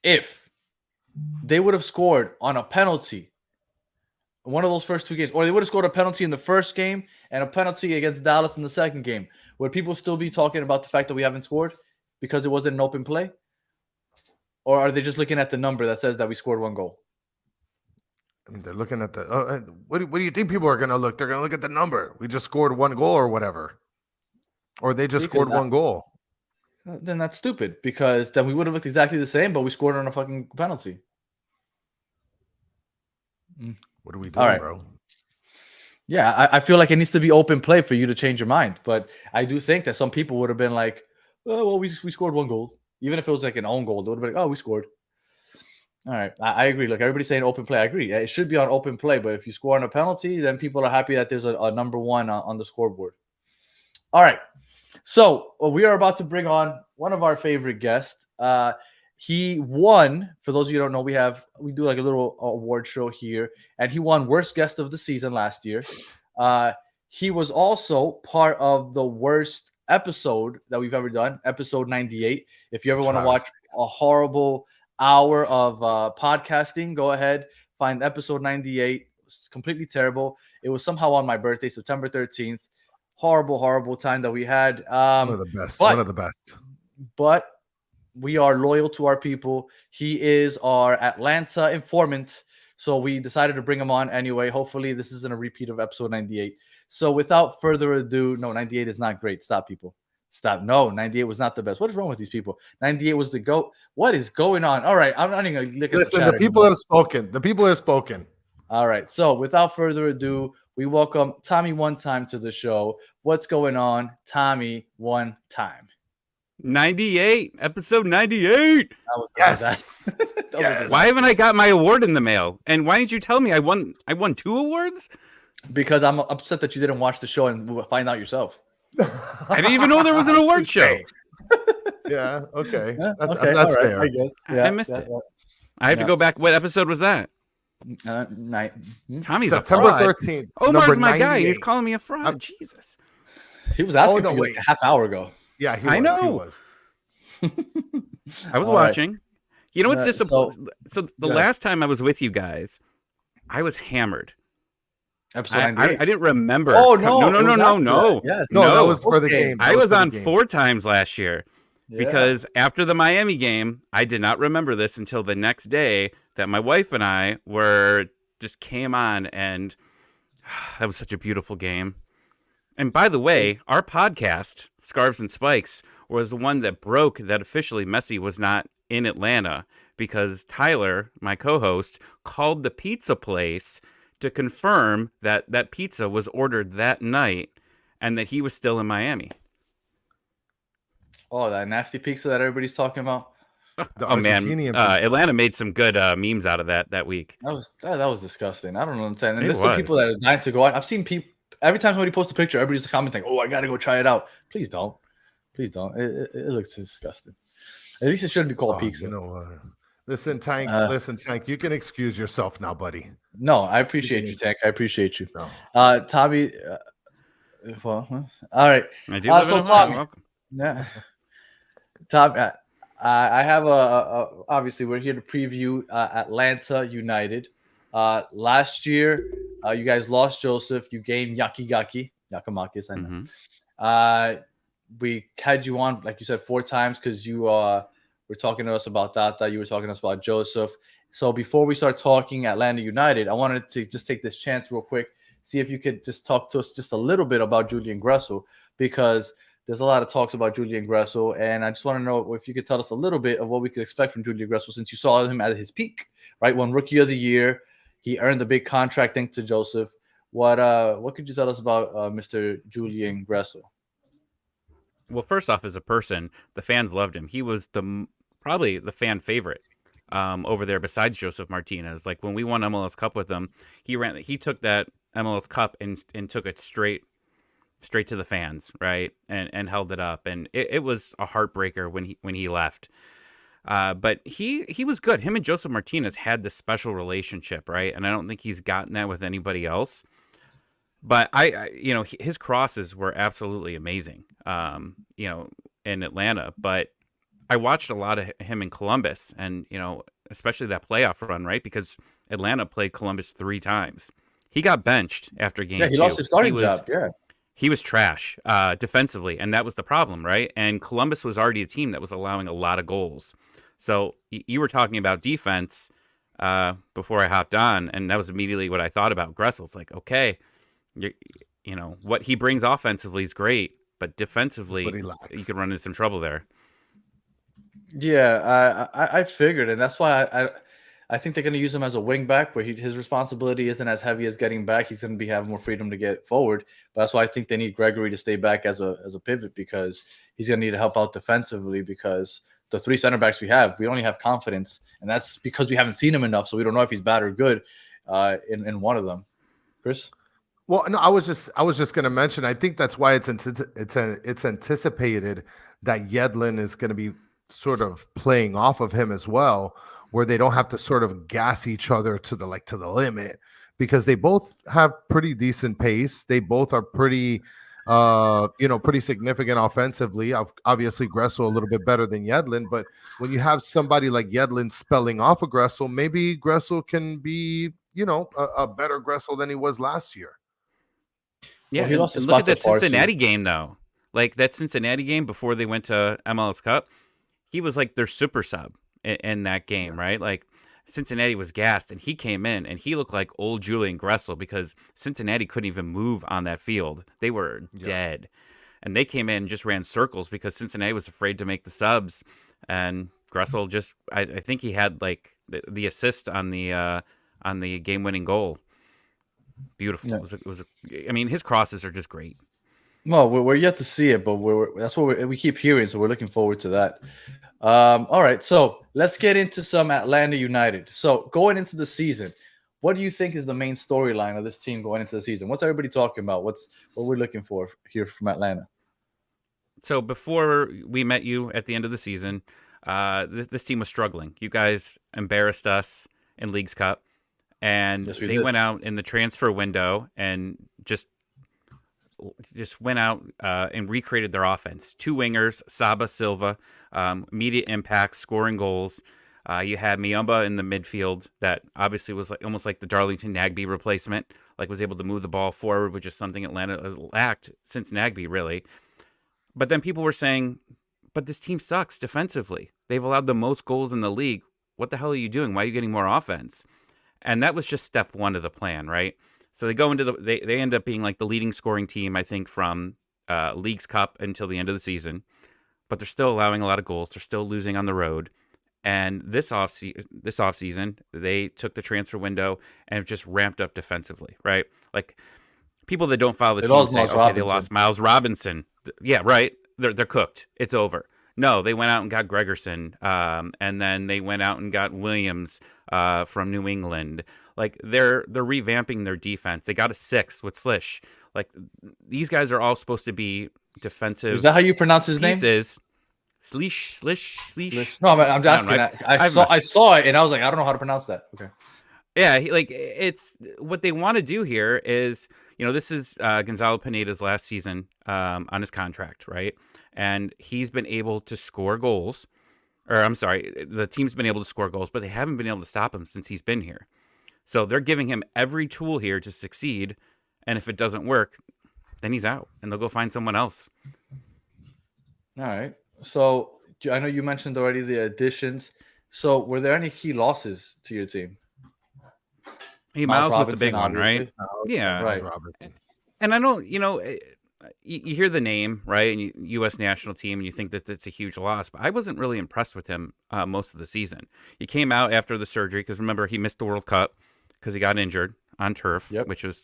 they would have scored on a penalty one of those first 2 games, or they would have scored a penalty in the first game and a penalty against Dallas in the second game, would people still be talking about the fact that we haven't scored because it wasn't an open play? Or are they just looking at the number that says that we scored 1 goal? I mean, they're looking at the. What do you think people are gonna look? They're gonna look at the number. We just scored 1 goal or whatever, or they just scored 1 goal. Then that's stupid because then we would have looked exactly the same, but we scored on a fucking penalty. What are we doing, right, bro? Yeah, I feel like it needs to be open play for you to change your mind. But I do think that some people would have been like, oh, well, we scored 1 goal. Even if it was like an own goal, they would have been like, oh, we scored. All right, I agree. Look, everybody's saying open play. I agree. It should be on open play. But if you score on a penalty, then people are happy that there's a number 1 on the scoreboard. All right. So we are about to bring on one of our favorite guests. He won. For those of you who don't know, we do like a little award show here, and he won worst guest of the season last year. He was also part of the worst episode that we've ever done, episode 98. If you ever want to watch a horrible hour of podcasting, go ahead, find episode 98. It's completely terrible. It was somehow on my birthday, September 13th. Horrible time that we had. One of the best. One of the best. But we are loyal to our people. He is our Atlanta informant. So we decided to bring him on anyway. Hopefully this isn't a repeat of episode 98. So without further ado, no, 98 is not great. Stop, people. Stop. No, 98 was not the best. What is wrong with these people? 98 was the GOAT. What is going on? All right. I'm not even going to look at Listen, the people have spoken. The people have spoken. All right. So without further ado, we welcome Tommy One Time to the show. What's going on, Tommy One Time? 98, episode 98. Yes. Yes. Why haven't I got my award in the mail? And why didn't you tell me I won 2 awards? Because I'm upset that you didn't watch the show and find out yourself. I didn't even know there was an award show. Yeah. Okay. Yeah, that's right, fair. I missed it. I have to go back. What episode was that? Night. Tommy's September a fraud. 13th. Omar's my guy. He's calling me a fraud. Jesus. He was asking for you like a half hour ago. Yeah, I know. He was. I was watching. Right. You know what's disappointing? So the last time I was with you guys, I was hammered. Episode 98. I didn't remember. Oh, no. No. Yes. No, that was for the game. I was on 4 times last year because after the Miami game, I did not remember this until the next day that my wife and I just came on, and that was such a beautiful game. And by the way, our podcast, Scarves and Spikes, was the one that broke that officially Messi was not in Atlanta because Tyler, my co-host, called the pizza place to confirm that that pizza was ordered that night and that he was still in Miami. Oh, that nasty pizza that everybody's talking about. Oh man, Atlanta made some good memes out of that week. That was disgusting. I don't understand. And there's was. still people that are dying to go out. I've seen people every time somebody posts a picture, everybody's commenting, "Oh, I gotta go try it out." Please don't. Please don't. It looks disgusting. At least it shouldn't be called pizza. You know, listen, Tank. Tank. You can excuse yourself now, buddy. No, I appreciate you, Tank. I appreciate you. No. Tommy. All right. I do. So Tommy. Yeah. Tommy. I have obviously we're here to preview Atlanta United. Last year, you guys lost Joseph. You gained Yakimakis. I know. We had you on, like you said, 4 times because you were talking to us about that. You were talking to us about Joseph. So before we start talking Atlanta United, I wanted to just take this chance real quick, see if you could just talk to us just a little bit about Julian Gressel, because there's a lot of talks about Julian Gressel, and I just want to know if you could tell us a little bit of what we could expect from Julian Gressel since you saw him at his peak, right? Won Rookie of the Year. He earned the big contract thanks to Joseph. What could you tell us about Mr. Julian Gressel? Well, first off, as a person, the fans loved him. He was probably the fan favorite over there besides Joseph Martinez. Like when we won MLS Cup with him, he took that MLS Cup and took it straight to the fans, right? And held it up. And it was a heartbreaker when he left. But he was good. Him and Joseph Martinez had this special relationship, right? And I don't think he's gotten that with anybody else. But his crosses were absolutely amazing, in Atlanta. But I watched a lot of him in Columbus, and especially that playoff run, right? Because Atlanta played Columbus 3 times. He got benched after game 2. Yeah, he lost his starting job. Yeah, he was trash defensively, and that was the problem, right? And Columbus was already a team that was allowing a lot of goals. So you were talking about defense before I hopped on, and that was immediately what I thought about Gressel. It's like, okay, what he brings offensively is great, but defensively, you could run into some trouble there. Yeah, I figured, and that's why I think they're going to use him as a wing back, where his responsibility isn't as heavy as getting back. He's going to have more freedom to get forward. But that's why I think they need Gregory to stay back as a pivot, because he's going to need to help out defensively, because the 3 center backs we only have confidence, and that's because we haven't seen him enough, so we don't know if he's bad or good in one of them. Chris? Well, no, I was just going to mention, I think that's why it's anticipated that Yedlin is going to be sort of playing off of him as well, where they don't have to sort of gas each other to the limit, because they both have pretty decent pace. They both are pretty significant offensively. Obviously, Gressel a little bit better than Yedlin, but when you have somebody like Yedlin spelling off of Gressel, maybe Gressel can be, a better Gressel than he was last year. Yeah, well, he lost and his look at that spot to Cincinnati game, though. Like that Cincinnati game before they went to MLS Cup, he was like their super sub in that game, right? Like Cincinnati was gassed, and he came in, and he looked like old Julian Gressel, because Cincinnati couldn't even move on that field. They were dead. And they came in and just ran circles because Cincinnati was afraid to make the subs. And Gressel just, I think he had like the assist on the game-winning goal. Beautiful. Yeah. I mean, his crosses are just great. Well, we're yet to see it, but that's what we keep hearing, so we're looking forward to that. All right, so let's get into some Atlanta United. So going into the season, what do you think is the main storyline of this team going into the season? What's everybody talking about? What we're looking for here from Atlanta? So before we met you at the end of the season, this team was struggling. You guys embarrassed us in Leagues Cup, and they went out in the transfer window and just went out and recreated their offense. 2 wingers, Saba, Silva, immediate impact, scoring goals. You had Miyamba in the midfield that obviously was almost like the Darlington Nagbe replacement, like was able to move the ball forward, which is something Atlanta lacked since Nagbe, really. But then people were saying, but this team sucks defensively. They've allowed the most goals in the league. What the hell are you doing? Why are you getting more offense? And that was just step 1 of the plan, right? So they go into they end up being like the leading scoring team, I think, from Leagues Cup until the end of the season. But they're still allowing a lot of goals. They're still losing on the road. And this offseason, they took the transfer window and have just ramped up defensively, right? Like people that don't follow the team say, okay, they lost Miles Robinson. Yeah, right. They're cooked. It's over. No, they went out and got Gregerson, and then they went out and got Williams from New England. Like they're revamping their defense. They got a 6 with Slish. Like these guys are all supposed to be defensive. Is that how you pronounce his name? Slish. No, I'm just asking. I saw it and I was like, I don't know how to pronounce that. Okay. Yeah, it's what they want to do here is, this is Gonzalo Pineda's last season on his contract, right? And he's been able to score goals. Or I'm sorry, the team's been able to score goals, but they haven't been able to stop him since he's been here. So they're giving him every tool here to succeed. And if it doesn't work, then he's out and they'll go find someone else. All right. So I know you mentioned already the additions. So were there any key losses to your team? Miles was the big one, right? Yeah. Right. And I don't, you hear the name, right? And U.S. national team, and you think that it's a huge loss. But I wasn't really impressed with him most of the season. He came out after the surgery because remember he missed the World Cup because he got injured on turf, which was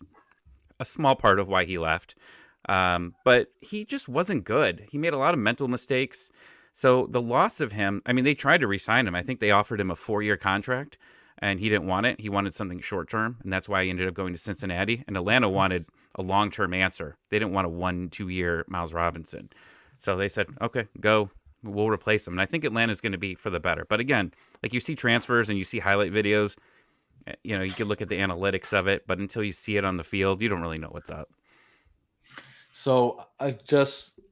a small part of why he left. But he just wasn't good. He made a lot of mental mistakes. So the loss of him, I mean, they tried to re-sign him. I think they offered him a 4-year contract, and he didn't want it. He wanted something short-term, and that's why he ended up going to Cincinnati. And Atlanta wanted a long-term answer. They didn't want a 1-2-year Miles Robinson. So they said, okay, go. We'll replace him. And I think Atlanta's going to be for the better. But again, like you see transfers and you see highlight videos, you know, you can look at the analytics of it, but until you see it on the field, you don't really know what's up. So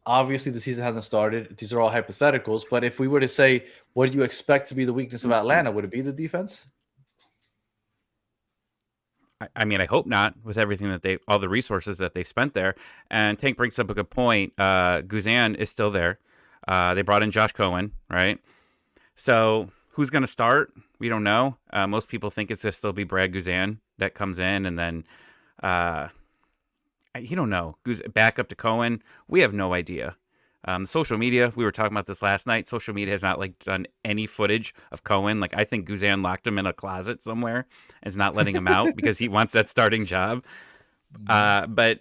obviously the season hasn't started. These are all hypotheticals. But if we were to say, what do you expect to be the weakness of Atlanta? Would it be the defense? I mean, I hope not, with everything that all the resources that they spent there. And Tank brings up a good point. Guzan is still there. They brought in Josh Cohen, right? So who's going to start? We don't know. Most people think it's going to still be Brad Guzan that comes in, and then you don't know. Back up to Cohen. We have no idea. Social media, we were talking about this last night. Social media has not done any footage of Cohen. I think Guzan locked him in a closet somewhere and is not letting him out because he wants that starting job. But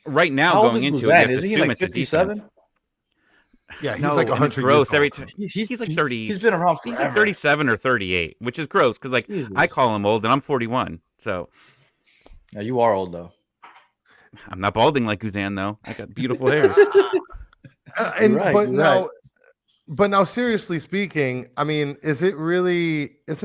right now, going into it, you have to assume it's a defense. Yeah, he's like 100 gross every time. He's like 30. He's been around forever. He's like 37 or 38, which is gross because I call him old and I'm 41. So yeah, you are old though. I'm not balding like Guzan though. I got beautiful hair. But now, seriously speaking, I mean, isn't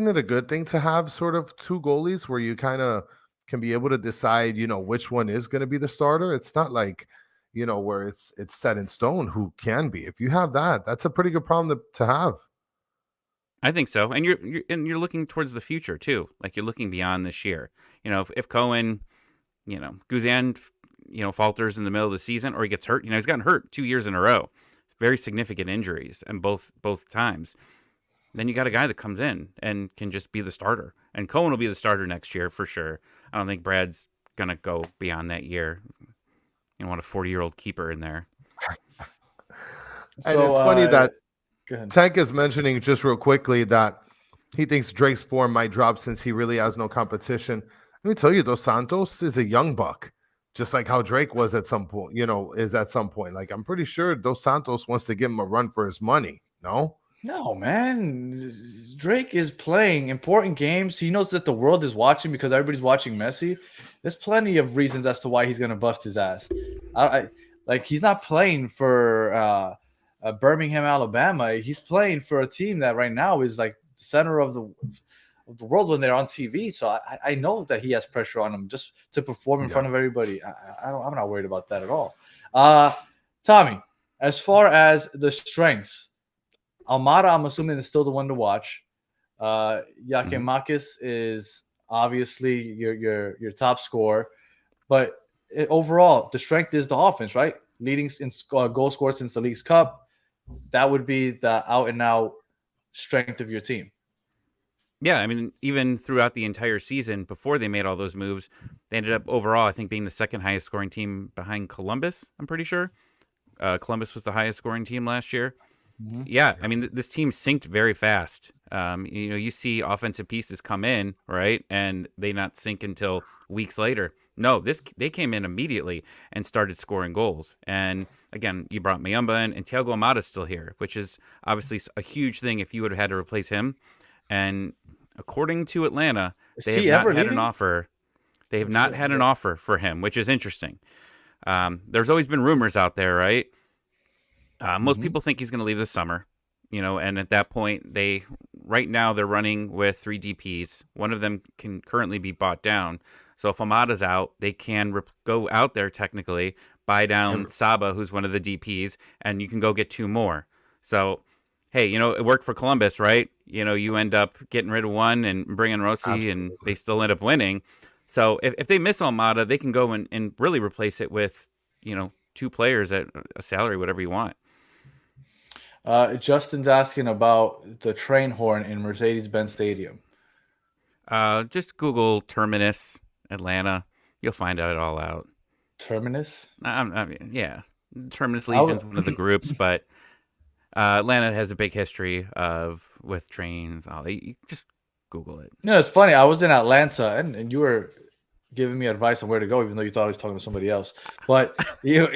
it a good thing to have sort of two goalies where you kind of can be able to decide, which one is going to be the starter? It's not like, where it's set in stone who can be. If you have that, that's a pretty good problem to have. I think so. And you're looking towards the future too. You're looking beyond this year. If Cohen, Guzan, falters in the middle of the season or he gets hurt, he's gotten hurt 2 years in a row. Very significant injuries and both times. Then you got a guy that comes in and can just be the starter. And Cohen will be the starter next year for sure. I don't think Brad's going to go beyond that year. You don't want a 40-year-old keeper in there. And it's funny that Tank is mentioning just real quickly that he thinks Drake's form might drop since he really has no competition. Let me tell you, Dos Santos is a young buck, just like how Drake was at some point, is at some point. I'm pretty sure Dos Santos wants to give him a run for his money. No, man. Drake is playing important games. He knows that the world is watching because everybody's watching Messi. There's plenty of reasons as to why he's going to bust his ass. He's not playing for Birmingham, Alabama. He's playing for a team that right now is the center of the world when they're on TV. So I know that he has pressure on him just to perform in front of everybody. I'm not worried about that at all. Tommy, as far as the strengths, Almada, I'm assuming, is still the one to watch. Yakimakis is obviously your top scorer, but overall, the strength is the offense, right? Leading in goal scored since the League's Cup. That would be the out and out strength of your team. Yeah, I mean, even throughout the entire season, before they made all those moves, they ended up overall, I think, being the second highest scoring team behind Columbus. I'm pretty sure Columbus was the highest scoring team last year. Mm-hmm. Yeah, I mean, this team synced very fast. You see offensive pieces come in, right, and they not sync until weeks later. No, they came in immediately and started scoring goals. And again, you brought Mayumba in, and Thiago Almada's still here, which is obviously a huge thing if you would have had to replace him. And according to Atlanta, they have not had an offer. They have not had an offer for him, which is interesting. There's always been rumors out there, right? Most people think he's going to leave this summer, and at that point, right now they're running with 3 DPs. One of them can currently be bought down. So if Amada's out, they can go out there technically, buy down Saba, who's one of the DPs, and you can go get 2 more. So, hey, it worked for Columbus, right? You end up getting rid of one and bringing Rossi, and they still end up winning. So if they miss Almada, they can go and really replace it with, 2 players at a salary, whatever you want. Justin's asking about the train horn in Mercedes-Benz Stadium. Just Google Terminus Atlanta. You'll find it all out. Terminus. I mean, yeah, Terminus I Legion's was- one of the groups, but Atlanta has a big history with trains. You just Google it. No, it's funny. I was in Atlanta, and you were giving me advice on where to go, even though you thought I was talking to somebody else. But you,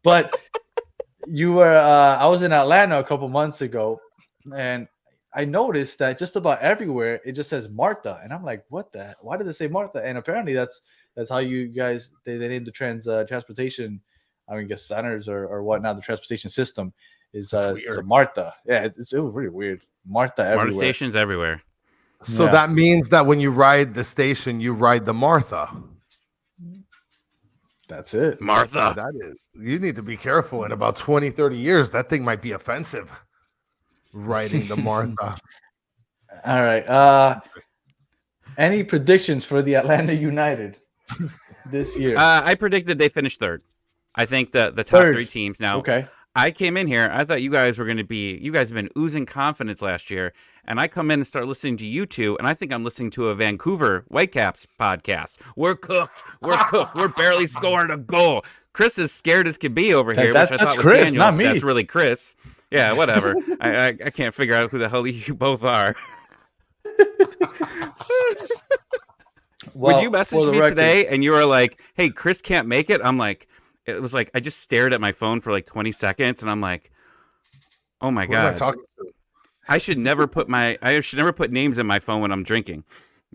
but you were. I was in Atlanta a couple months ago, and I noticed that just about everywhere it just says Martha, and I'm like, what the? Why does it say Martha? And apparently that's how you guys they named the transportation. I mean, guess centers or whatnot. The transportation system is That's it's a weird. Martha. Yeah, it was really weird. Martha Marta everywhere. stations everywhere. So Yeah. that means that when you ride the station, you ride the Martha. That's it. Martha. That is, you need to be careful. In about 20, 30 years, that thing might be offensive. Riding the Martha. All right. Any predictions for the Atlanta United this year? I predicted they finished third. I think the top Third. three teams. Now, Okay. I came in here. I thought you guys were going to be. You guys have been oozing confidence last year, and I come in and start listening to you two, and I think I'm listening to a Vancouver Whitecaps podcast. We're cooked. We're cooked. We're barely scoring a goal. Chris is scared as could be over here. That's which I thought was Chris, Daniel. not me. That's really Chris. Yeah, whatever. I can't figure out who the hell you both are. Well, Would you for message the me record- today and you were like, hey, Chris can't make it? I'm like, it was like, I just stared at my phone for like 20 seconds and I'm like, oh my Who am I God. talking to? I should never put names in my phone when I'm drinking.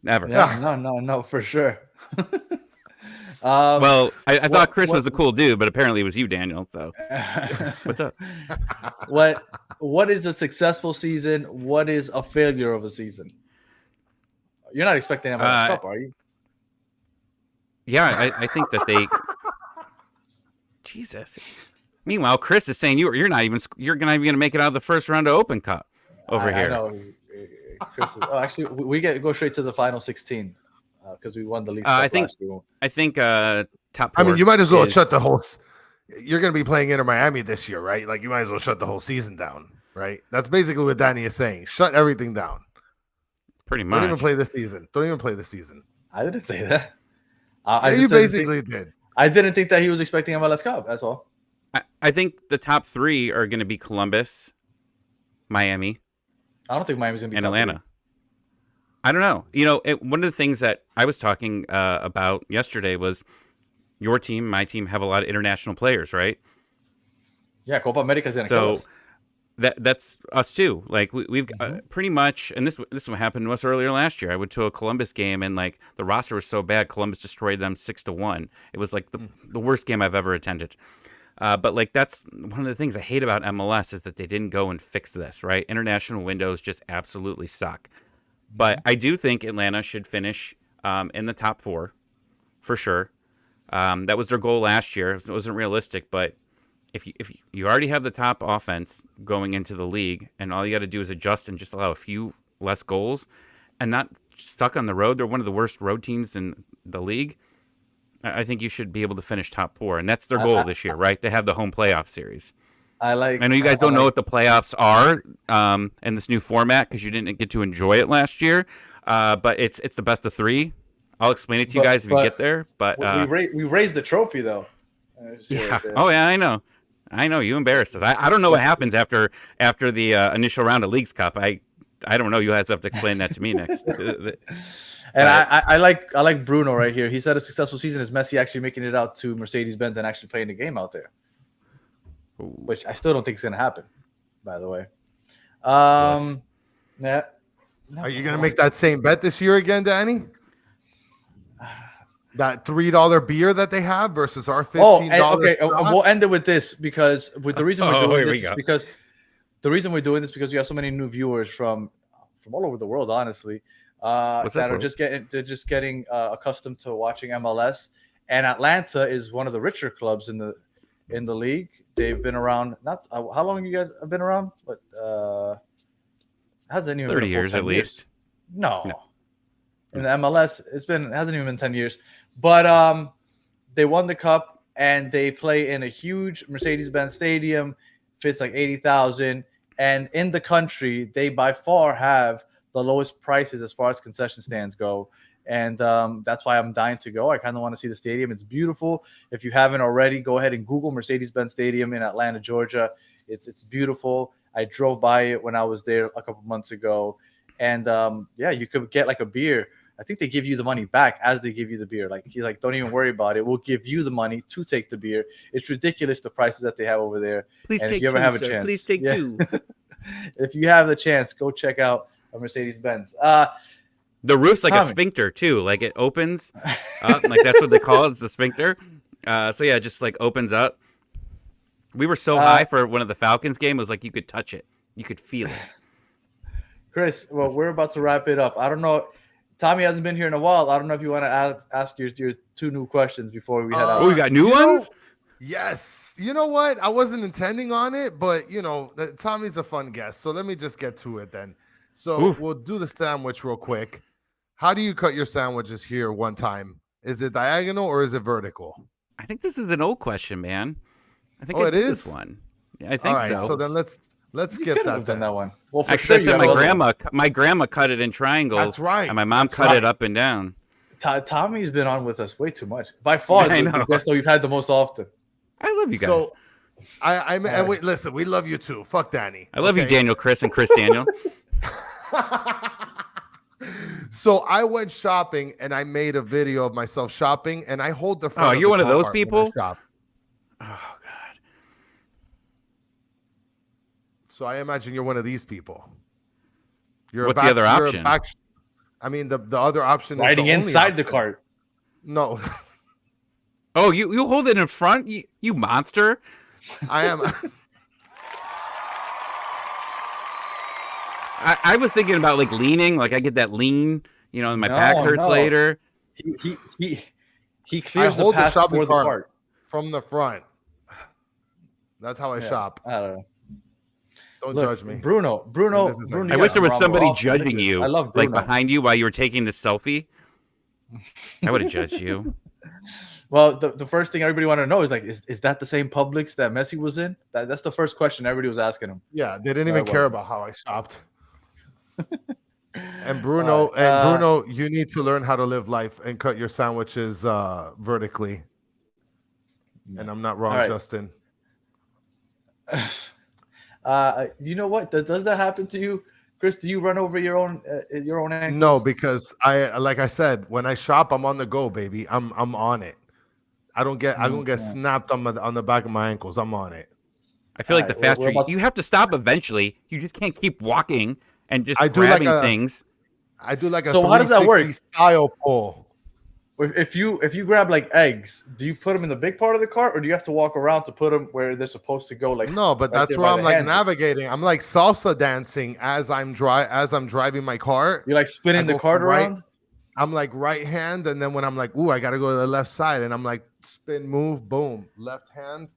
Never. Yeah, no, for sure. Well, I thought what- Chris what- was a cool dude, but apparently it was you, Daniel. So what's up? what is a successful season? What is a failure of a season? You're not expecting MLS Cup, are you? Yeah, I think that they. Jesus. Meanwhile, Chris is saying you're not even going to make it out of the first round of Open Cup over here. I know. Chris is, actually, we go straight to the final 16 because we won the league. I think- last year. I think top I mean, four you might as well is- shut the whole. You're going to be playing Inter Miami this year, right? Like, you might as well shut the whole season down, right? That's basically what Danny is saying. Shut everything down. pretty Don't even much. play this season. Don't even play this season. I didn't say that. Yeah, you just didn't basically did. think, I didn't think that he was expecting MLS Cup. That's all. I think the top three are going to be Columbus, Miami, I don't think Miami's gonna be and top Atlanta. I don't know. You know, one of the things that I was talking about yesterday was your team, my team have a lot of international players, right? three. Yeah, Copa America's gonna kill So us. that's us too. Like we've pretty much, and this is what happened to us earlier last year. I went to a Columbus game, and like the roster was so bad, Columbus destroyed them 6-1. It was like the worst game I've ever attended. But like that's one of the things I hate about MLS is that they didn't go and fix this. Right, international windows just absolutely suck. But I do think Atlanta should finish in the top four for sure. That was their goal last year. It wasn't realistic, but if you already have the top offense going into the league, and all you got to do is adjust and just allow a few less goals, and not stuck on the road, they're one of the worst road teams in the league. I think you should be able to finish top four, and that's their goal this year, right? To have the home playoff series. I know you guys don't know what the playoffs are in this new format because you didn't get to enjoy it last year, but it's the best of three. I'll explain it to you guys if you get there. But we raised the trophy though. yeah. Oh yeah, I know. You embarrassed us. I don't know what happens after the initial round of Leagues Cup. I don't know. You guys have to explain that to me next. And I like Bruno right here. He said a successful season is Messi actually making it out to Mercedes-Benz and actually playing the game out there, which I still don't think is going to happen, by the way. Yeah. Are you going to make that same bet this year again, Danny? That $3 beer that they have versus our $15. Okay. We'll end it with this because the reason we're doing this is because we have so many new viewers from all over the world, honestly, that are just getting accustomed to watching MLS. And Atlanta is one of the richer clubs in the league. They've been around. Not how long you guys have been around, but hasn't even 30 been years at least. No. In the MLS, hasn't even been 10 years. But they won the cup and they play in a huge Mercedes-Benz stadium, fits like 80,000. And in the country, they by far have the lowest prices as far as concession stands go. And that's why I'm dying to go. I kind of want to see the stadium. It's beautiful. If you haven't already, go ahead and Google Mercedes-Benz Stadium in Atlanta, Georgia. It's beautiful. I drove by it when I was there a couple months ago. And yeah, you could get like a beer. I think they give you the money back as they give you the beer. Like, he's like, don't even worry about it. We'll give you the money to take the beer. It's ridiculous, the prices that they have over there. Please and take if you ever two, have a sir. chance, Please take two. If you have the chance, go check out a Mercedes-Benz. The roof's like a Tommy. sphincter too. Like it opens up. Like that's what they call it. It's the sphincter. So yeah, it just like opens up. We were so high for one of the Falcons game. It was like you could touch it. You could feel it. Chris, well, we're about to wrap it up. I don't know. Tommy hasn't been here in a while. I don't know if you want to ask your 2 new questions before we head out. Oh, we got new ones? Yes. You know what? I wasn't intending on it, but, Tommy's a fun guest. So let me just get to it then. So we'll do the sandwich real quick. How do you cut your sandwiches here one time? Is it diagonal or is it vertical? I think this is an old question, man. I think it did is this one. Yeah, I think All right, so. So then let's skip that. Done that one. Well, for Actually, sure, I said my grandma cut it in triangles. That's right. And my mom cut it up and down. Tommy's been on with us way too much. By far, the guest that we've had the most often. I love you guys. So and wait, listen, we love you too. Fuck Danny. I love you, Daniel, Chris, and Chris Daniel. So I went shopping and I made a video of myself shopping and I hold the front. Oh, you're one of those car when I people? shop. Oh God. So I imagine you're one of these people. What's the other option? The other option Riding is inside the cart. No. Oh, you hold it in front, you monster. I am. I was thinking about like leaning, like I get that lean, and my back hurts later. He clears hold the path shopping for the cart from the front. That's how I shop. I don't know. Don't judge me. Bruno. I wish there was somebody judging you, I love like Bruno. behind you while you were taking the selfie. I would have judged you. Well, the first thing everybody wanted to know is like, is that the same Publix that Messi was in? That's the first question everybody was asking him. Yeah, they didn't even care about how I shopped. And Bruno, you need to learn how to live life and cut your sandwiches vertically. And I'm not wrong, Justin. You know what? Does that happen to you, Chris? Do you run over your own ankles? No, because like I said, when I shop, I'm on the go, baby. I'm on it. I don't get snapped on the back of my ankles. I'm on it. I feel like the faster you have to stop eventually. You just can't keep walking and just I grabbing things. I do like a so how does that work? Style pull. If you grab like eggs, do you put them in the big part of the cart, or do you have to walk around to put them where they're supposed to go? Like no, but right that's where I'm like navigating. I'm like salsa dancing as I'm driving my cart. You're like spinning the cart around. I'm like right hand, and then when I'm like, ooh, I gotta go to the left side, and I'm like spin, move, boom, left hand.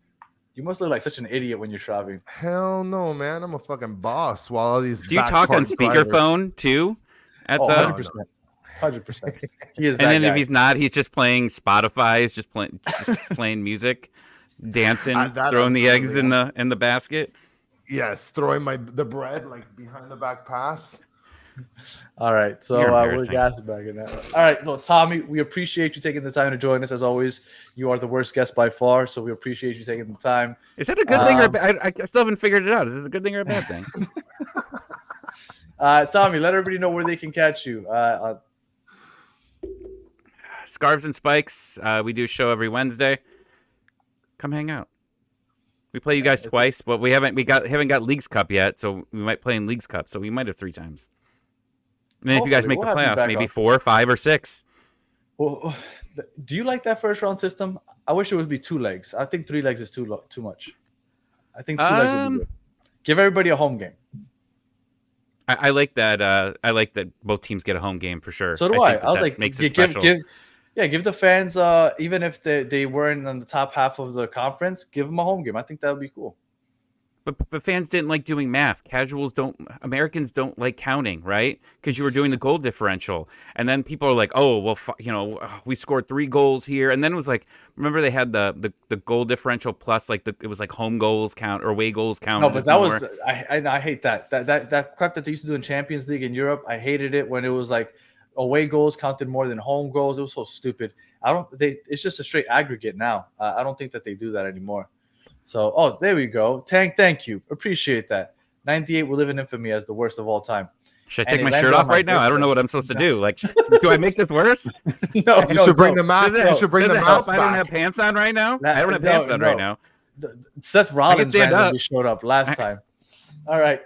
You must look like such an idiot when you're shopping. Hell no, man! I'm a fucking boss. While all these do you talk on speakerphone too? At 100%. 100%. He is. And then if he's not, he's just playing Spotify. He's just playing music, dancing, throwing the eggs in the basket. Yes, throwing the bread like behind the back pass. All right, so we're gassing back in that. All right, so Tommy, we appreciate you taking the time to join us. As always, you are the worst guest by far, so we appreciate you taking the time. Is that a good thing or a bad? I still haven't figured it out. Is it a good thing or a bad thing? Tommy, let everybody know where they can catch you. Scarves and Spikes. We do a show every Wednesday. Come hang out. We play you guys twice, but we haven't got Leagues Cup yet, so we might play in Leagues Cup. So we might have 3 times. And then if you guys make the playoffs, maybe 4, 5, or 6. Well, do you like that first round system? I wish it would be 2 legs. I think 3 legs is too much. I think 2 legs would be good. Give everybody a home game. I like that. I like that both teams get a home game for sure. So do I. I was like, makes it special. Give the fans, even if they weren't in the top half of the conference, give them a home game. I think that would be cool. But fans didn't like doing math. Americans don't like counting, right? Because you were doing the goal differential. And then people are like, oh, well, we scored 3 goals here. And then it was like, remember they had the goal differential plus like it was like home goals count or away goals count. No, but that was, I hate that. That crap that they used to do in Champions League in Europe. I hated it when it was like, away goals counted more than home goals. It was so stupid. It's just a straight aggregate now. I don't think that they do that anymore. So, there we go. Tank, thank you. Appreciate that. 98 will live in infamy as the worst of all time. Should I take my shirt off right now? I don't know what I'm supposed to do. Like, do I make this worse? No, you should bring the mask. You should bring the mask back. I don't have pants on right now. I don't have pants on right now. Seth Rollins randomly showed up last time. All right,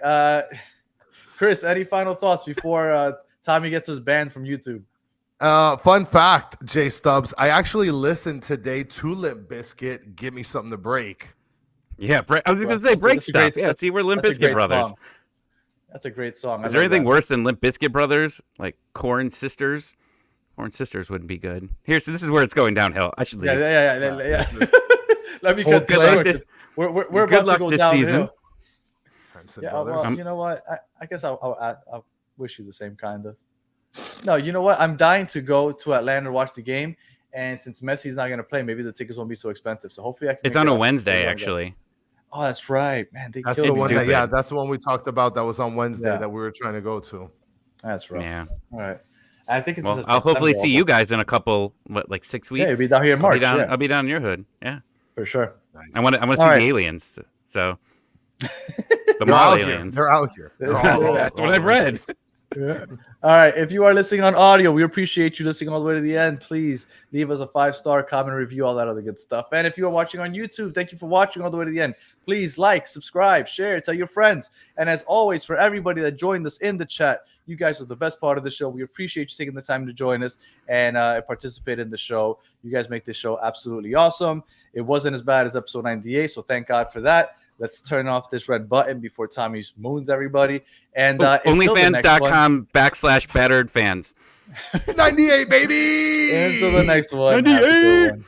Chris. Any final thoughts before Tommy gets us banned from YouTube? Fun fact, Jay Stubbs. I actually listened today to Limp Bizkit. Give me something to break. Yeah, I was going to say break stuff. Yeah, see, we're Limp Bizkit brothers. Song. That's a great song. Is there anything worse than Limp Bizkit brothers? Like Corn Sisters? Corn Sisters wouldn't be good. So this is where it's going downhill. I should leave. Yeah. Let me cut this. We're about to go this downhill. Season. Yeah, well, you know what? I guess I'll wish you the same kind of. No, you know what? I'm dying to go to Atlanta to watch the game. And since Messi's not going to play, maybe the tickets won't be so expensive. So hopefully I can. It's on a Wednesday, actually. Oh, that's right, man. That's the one. That's the one we talked about. That was on Wednesday that we were trying to go to. That's right. Yeah. All right. I think it's. Well, I'll hopefully see you guys in a couple, like 6 weeks. Yeah, you'll be down here in March. I'll be down in your hood. Yeah, for sure. Nice. I want to see the aliens. So the mall aliens. They're out here. That's what I've read. Yeah. All right. If you are listening on audio, we appreciate you listening all the way to the end. Please leave us a 5-star comment, review, all that other good stuff. And if you are watching on YouTube, thank you for watching all the way to the end. Please like, subscribe, share, tell your friends. And as always, for everybody that joined us in the chat, you guys are the best part of the show. We appreciate you taking the time to join us and participate in the show. You guys make this show absolutely awesome. It wasn't as bad as episode 98, so thank God for that. Let's turn off this red button before Tommy moons everybody. And onlyfans.com/battered fans. 98, baby. Until the next one. 98.